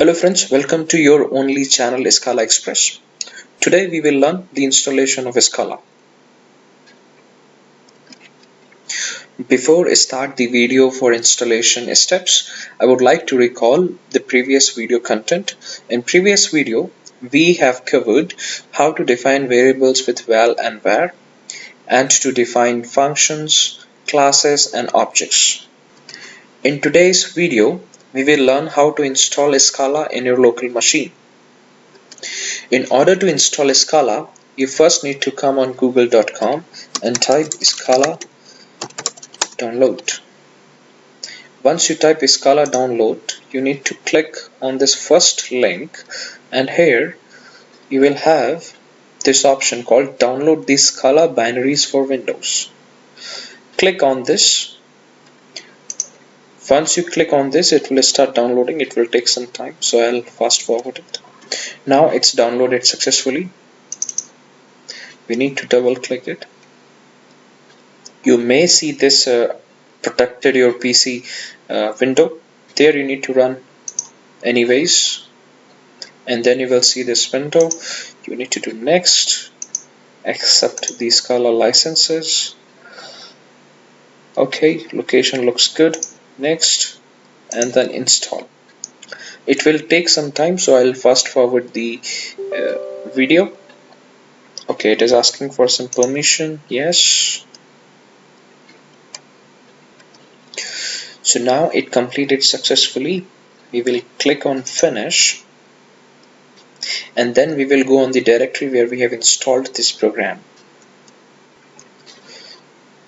Hello friends, welcome to your only channel Scala Express. Today we will learn the installation of Scala. Before I start the video for installation steps, I would like to recall the previous video content. In previous video, we have covered how to define variables with val and var and to define functions, classes and objects. In today's video, we will learn how to install Scala in your local machine. In order to install Scala, you first need to come on google.com and type Scala download. Once you type Scala download, you need to click on this first link, and here you will have this option called download the Scala binaries for Windows. Click on this. Once you click on this, it will start downloading. It will take some time, so I'll fast forward it. Now it's downloaded successfully. We need to double click it. You may see this protected your PC window. There you need to run anyways, and then you will see this window. You need to do next, accept the Scala licenses. Okay, location looks good. Next, and then install. It will take some time, so I'll fast forward the video. Okay, it is asking for some permission. Yes. So now it completed successfully. We will click on finish, and then we will go on the directory where we have installed this program.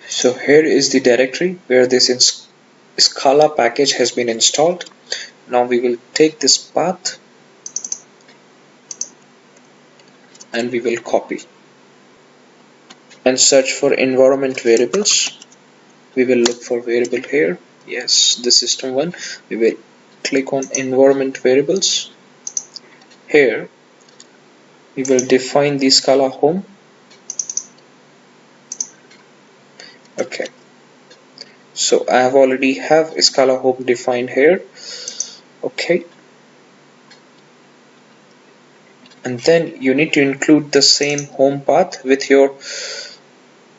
So here is the directory where this Scala package has been installed. Now we will take this path and we will copy and search for environment variables. We will look for variable here. Yes, the system one. We will click on environment variables. Here we will define the Scala home. Okay, so I have already have Scala home defined here. Okay, and then you need to include the same home path with your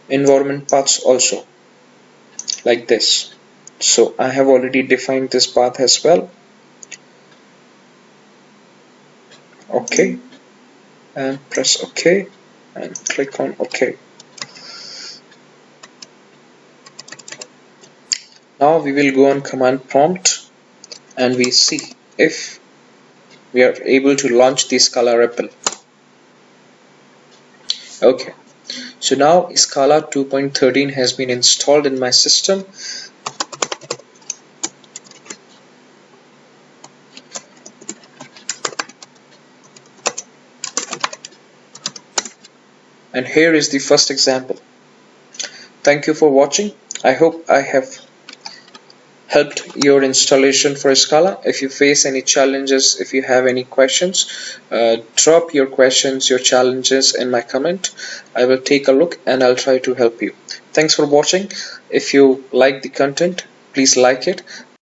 environment paths also, like this. So I have already defined this path as well. Okay, and press OK and click on OK. Now we will go on command prompt and we see if we are able to launch the Scala REPL. Okay, so now Scala 2.13 has been installed in my system. And here is the first example. Thank you for watching. I hope I have helped your installation for Scala. If you face any challenges, if you have any questions, drop your questions, your challenges in my comment. I will take a look and I'll try to help you. Thanks for watching. If you like the content, please like it.